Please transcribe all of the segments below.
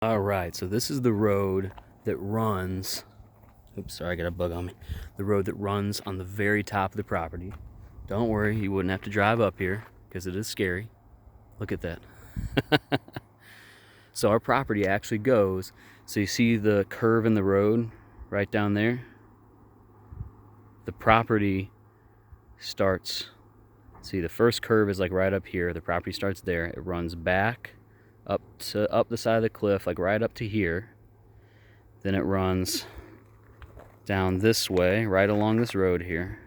All right, so this is the road that runs. Oops, sorry, I got a bug on me. The road that runs on the very top of the property. Don't worry, you wouldn't have to drive up here because it is scary. Look at that. So our property actually goes, so you see the curve in the road right down there? The property starts, see the first curve is like right up here. The property starts there. It runs back up the side of the cliff, like right up to here. Then it runs down this way, right along this road here.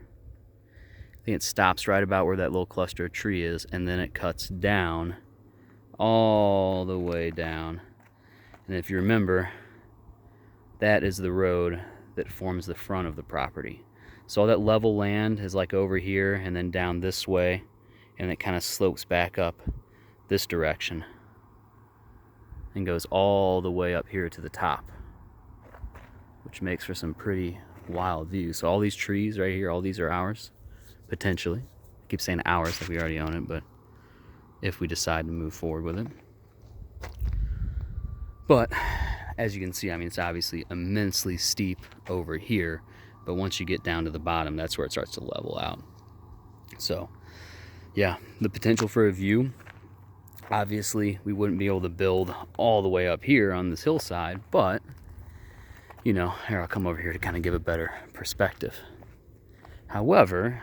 I think it stops right about where that little cluster of tree is, and then it cuts down all the way down. And if you remember, that is the road that forms the front of the property. So all that level land is like over here and then down this way, and it kind of slopes back up this direction and goes all the way up here to the top, which makes for some pretty wild views. So all these trees right here, all these are ours, potentially. I keep saying ours like we already own it, but if we decide to move forward with it. But as you can see, I mean, it's obviously immensely steep over here, but once you get down to the bottom, that's where it starts to level out. So yeah, the potential for a view, obviously we wouldn't be able to build all the way up here on this hillside, but you know, here, I'll come over here to kind of give a better perspective. However,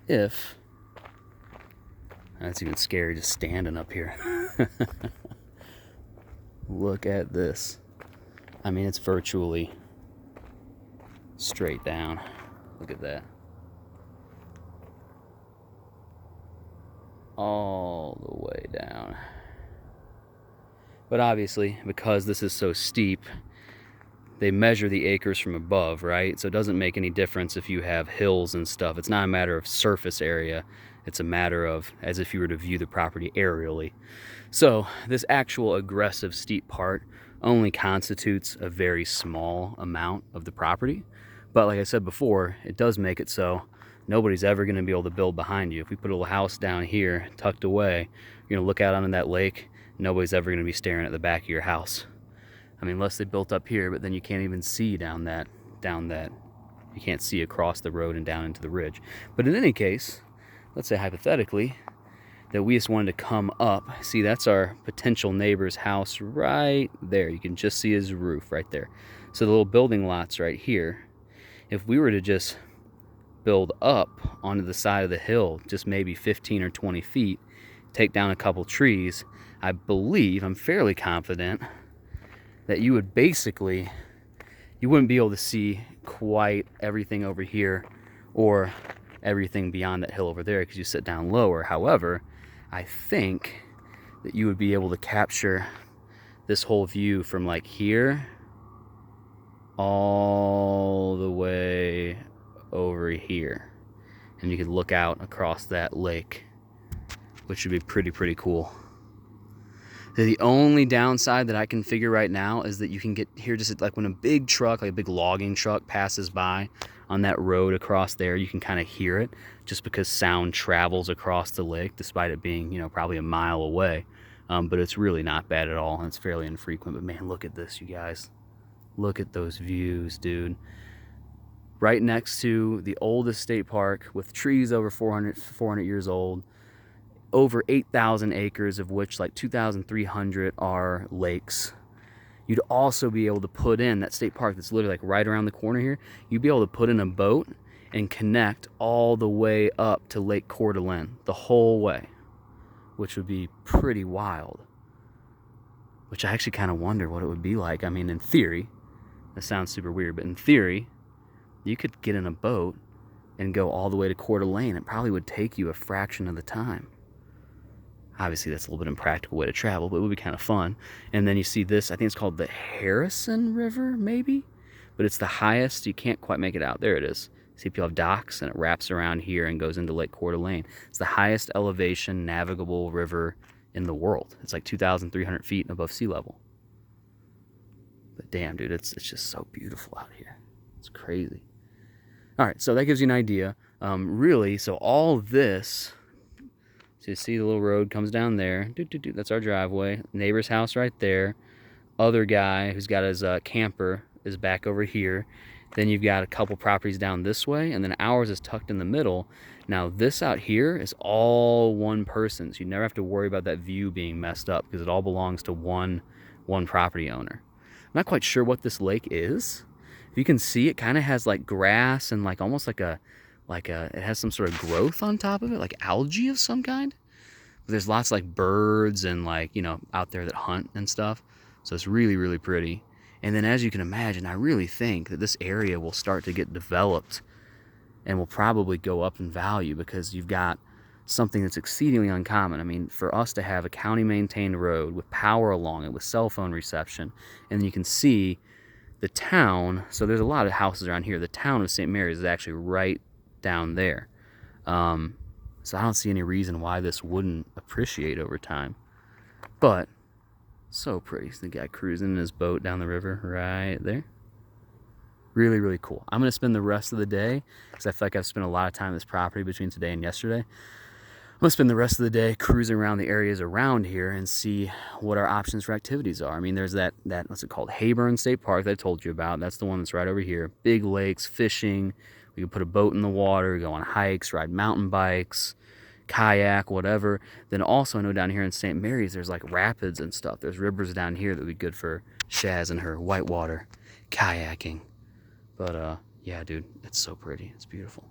if, that's even scary just standing up here. Look at this. I mean, it's virtually straight down. Look at that. All the way down. But obviously, because this is so steep, they measure the acres from above, right? So it doesn't make any difference if you have hills and stuff. It's not a matter of surface area. It's a matter of as if you were to view the property aerially. So this actual aggressive steep part only constitutes a very small amount of the property. But like I said before, it does make it so nobody's ever going to be able to build behind you. If we put a little house down here tucked away, you're going to look out onto that lake. Nobody's ever going to be staring at the back of your house. I mean, unless they built up here, but then you can't even see down that. You can't see across the road and down into the ridge. But in any case, let's say hypothetically that we just wanted to come up. See, that's our potential neighbor's house right there. You can just see his roof right there. So the little building lot's right here. If we were to just build up onto the side of the hill, just maybe 15 or 20 feet, take down a couple trees, I believe, I'm fairly confident, that you would basically, you wouldn't be able to see quite everything over here or everything beyond that hill over there because you sit down lower. However, I think that you would be able to capture this whole view from like here all the way over here, and you could look out across that lake, which would be pretty cool. The only downside that I can figure right now is that you can get here just like when a big truck, like a big logging truck passes by on that road across there, you can kind of hear it just because sound travels across the lake despite it being, you know, probably a mile away. But it's really not bad at all, and it's fairly infrequent. But man, look at this, you guys. Look at those views, dude. Right next to the oldest state park with trees over 400 years old, over 8,000 acres, of which like 2,300 are lakes. You'd also be able to put in that state park that's literally like right around the corner here. You'd be able to put in a boat and connect all the way up to Lake Coeur d'Alene, the whole way, which would be pretty wild. Which I actually kind of wonder what it would be like. I mean, in theory, that sounds super weird, but in theory, you could get in a boat and go all the way to Coeur d'Alene. It probably would take you a fraction of the time. Obviously, that's a little bit impractical way to travel, but it would be kind of fun. And then you see this, I think it's called the Harrison River, maybe? But it's the highest, you can't quite make it out. There it is. See, people have docks, and it wraps around here and goes into Lake Coeur d'Alene. It's the highest elevation navigable river in the world. It's like 2,300 feet above sea level. But damn, dude, it's just so beautiful out here. It's crazy. All right, so that gives you an idea. Really, so all this So you see the little road comes down there. That's our driveway. Neighbor's house right there. Other guy who's got his camper is back over here. Then you've got a couple properties down this way, and then ours is tucked in the middle. Now this out here is all one person, so you never have to worry about that view being messed up because it all belongs to one property owner. I'm not quite sure what this lake is. If you can see, it kind of has like grass and like almost like a it has some sort of growth on top of it, like algae of some kind. But there's lots of like birds and like, you know, out there that hunt and stuff. So it's really, really pretty. And then as you can imagine, I really think that this area will start to get developed and will probably go up in value because you've got something that's exceedingly uncommon. I mean, for us to have a county maintained road with power along it, with cell phone reception, and you can see the town. So there's a lot of houses around here. The town of St. Mary's is actually right down there. So I don't see any reason why this wouldn't appreciate over time. But so pretty. So the guy cruising in his boat down the river right there. Really, really cool. I'm going to spend the rest of the day, because I feel like I've spent a lot of time on this property between today and yesterday. I'm going to spend the rest of the day cruising around the areas around here and see what our options for activities are. I mean, there's that what's it called? Hayburn State Park that I told you about. That's the one that's right over here. Big lakes, fishing. We can put a boat in the water, go on hikes, ride mountain bikes, kayak, whatever. Then also I know down here in St. Mary's there's like rapids and stuff. There's rivers down here that would be good for Shaz and her whitewater kayaking. But yeah, dude, it's so pretty. It's beautiful.